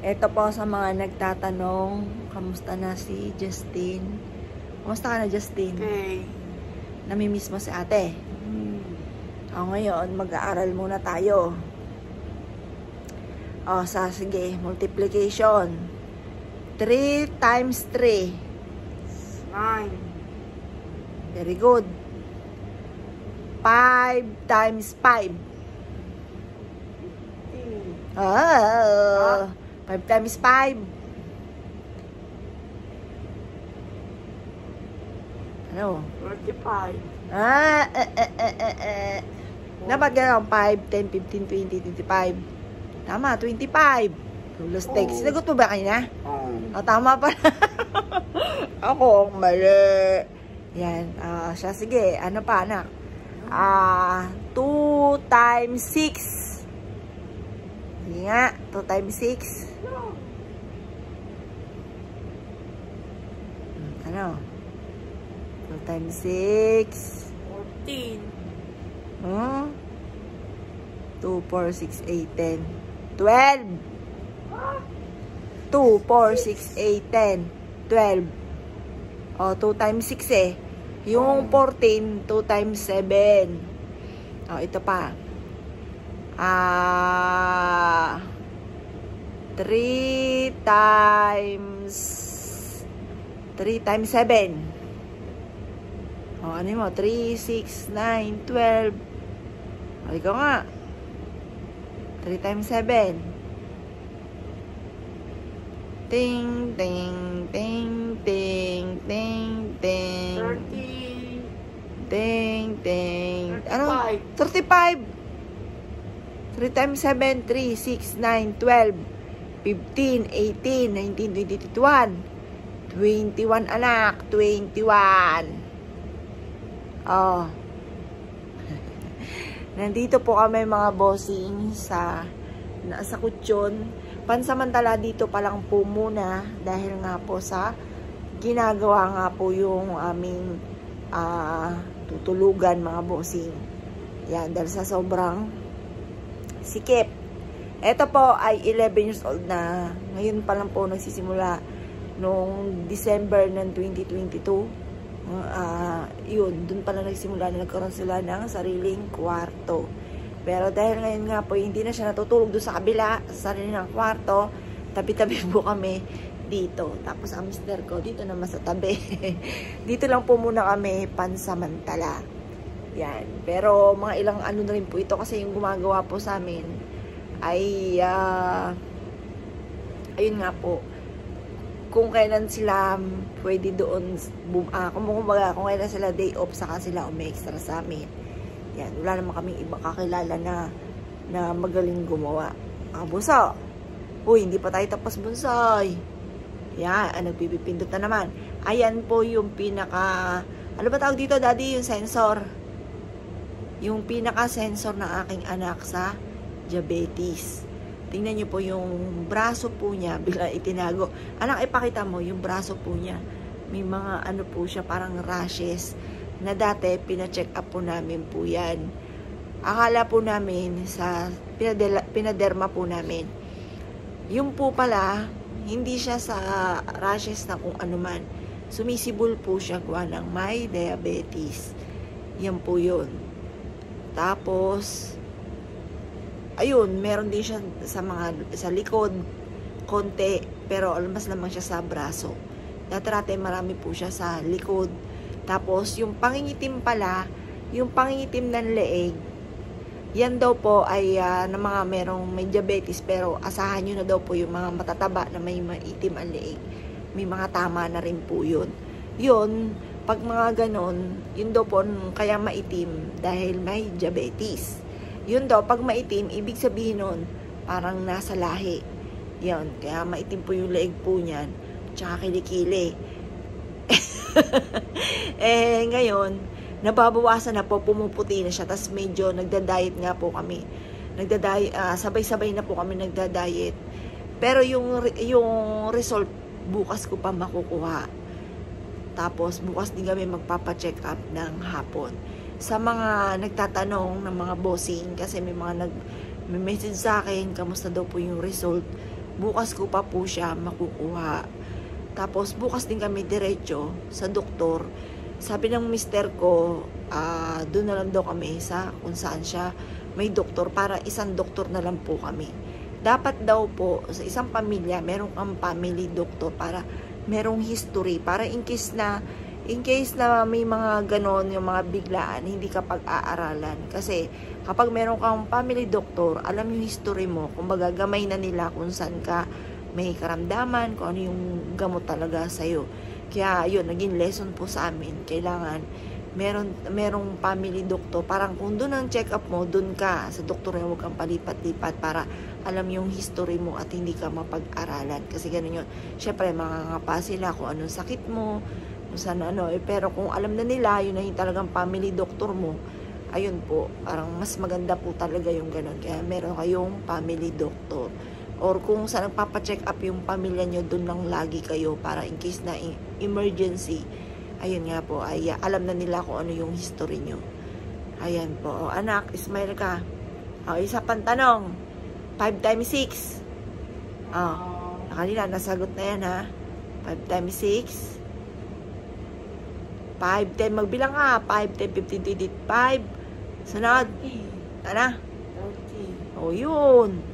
Ito po sa mga nagtatanong, kamusta na si Justin? Kamusta ka na, Justin? Okay. Namimiss mo si ate? O ngayon, mag-aaral muna tayo. O, sige, multiplication. 3 times 3. 9. Very good. 5 times 5. 5 times 5. Ano? 45. Dapat gano'n, 5, 10, 15, 20, 25. Tama, 25. Tulos text. Sinagot mo ba kanina? Tama pa. Ako, mali. Yan. Siya, sige. Ano pa, anak? 2 times 6. Sige nga, 2 times 6. Ano? 2 times 6. 14. 2, 4, 6, 8, 10. 12. 2, 4, 6, 8, 10. 12. O, 2 times 6 eh. Yung 14, 2 times 7. O, ito pa. 3 times 7. O, ano mo? 3, 6, 9, 12. O, ikaw nga. 3 times 7. Ting, ting, ting, ting, ting, ting. 30. Ting, ting. Ano? 35. 3 times 7, 3, 6, 9, 12, 15, 18, 19, 20, 21. 21, anak. 21. Oh. Nandito po kami mga bossing sa Kutsyon. Pansamantala dito pa lang po muna dahil nga po sa ginagawa nga po yung aming tutulugan mga bossing. Yan, dahil sa sobrang sikip. Ito po ay 11 years old na. Ngayon pa lang po nagsisimula noong December ng 2022. Yun, dun pala nagsimula na nagkaroon sila ng sariling kwarto. Pero dahil ngayon nga po, hindi na siya natutulog doon sa kabila, sa sarili ng kwarto, tabi-tabi po kami dito. Tapos ang mister ko, dito naman sa tabi. Dito lang po muna kami pansamantala. Yan. Pero mga ilang ano na rin po ito kasi yung gumagawa po sa amin ay, ayun nga po, kung kailan sila pwede doon, kung kailan sila day off, saka sila umi-extra sa amin. Yan, wala naman kaming iba kakilala na magaling gumawa. Bunso. Uy, hindi pa tayo tapos, bunsoy. Yan, nagpipindot na naman. Ayan po yung pinaka, ano ba tawag dito, daddy? Yung sensor. Yung pinaka-sensor ng aking anak sa diabetes. Tingnan nyo po yung braso po niya, bigla itinago. Anak, ipakita mo, yung braso po niya. May mga ano po siya, parang rashes, na dati, pina-check up po namin po yan. Akala po namin, pinaderma po namin. Yung po pala, hindi siya sa rashes na kung ano man. Sumisibol po siya gawa ng may diabetes. Yan po yun. Tapos, ayun, meron din siya sa likod, konti, pero almas lamang siya sa braso. Dati marami po siya sa likod. Tapos, yung pangingitim pala, yung pangingitim ng leeg, yan daw po ay na mga merong may diabetes, pero asahan nyo na daw po yung mga matataba na may maitim ang leeg. May mga tama na rin po yun. Yun, pag mga ganon, yun daw po kaya maitim dahil may diabetes. Yun daw, pag maitim, ibig sabihin nun, parang nasa lahi. Yun, kaya maitim po yung leeg po niyan, tsaka kilikili. Ngayon, nababawasan na po, pumuputi na siya, tas medyo nagda-diet nga po kami. Sabay-sabay na po kami nagda-diet. Pero yung result, bukas ko pa makukuha. Tapos, bukas din kami magpapacheck up ng hapon. Sa mga nagtatanong ng mga bossing, kasi may mga may message sa akin, kamusta daw po yung result. Bukas ko pa po siya makukuha. Tapos bukas din kami diretso sa doktor. Sabi ng mister ko, doon na lang daw kami sa kung saan siya may doktor, para isang doktor na lang po kami. Dapat daw po sa isang pamilya meron kang family doctor para merong history, para in case na may mga ganon, yung mga biglaan, hindi ka pag-aaralan. Kasi kapag meron kang family doctor, alam yung history mo, kumbaga gamay na nila kung saan ka may karamdaman, kung ano yung gamot talaga sa'yo. Kaya yun, naging lesson po sa amin. Kailangan merong family doctor. Parang kung doon ang check-up mo, doon ka sa doktor na, huwag kang palipat-lipat para alam yung history mo at hindi ka mapag-aralan. Kasi ganun yun. Siyempre, mangangapa sila kung anong sakit mo, kung saan ano. Pero kung alam na nila, yun na yung talagang family doctor mo, ayun po, parang mas maganda po talaga yung ganun. Kaya meron kayong family doctor. Or kung saan nagpapacheck up yung pamilya nyo, doon lang lagi kayo para in case na emergency, ayun nga po, ay alam na nila kung ano yung history nyo. Ayan po. O, anak, smile ka. O, isa pang tanong. 5 times 6. O, kanina, nasagot na yan, ha? 5 times 6. 5, 10, magbilang ka. 5, 10, 15, 20, 5. Sunod. Ano? 30. O, yun.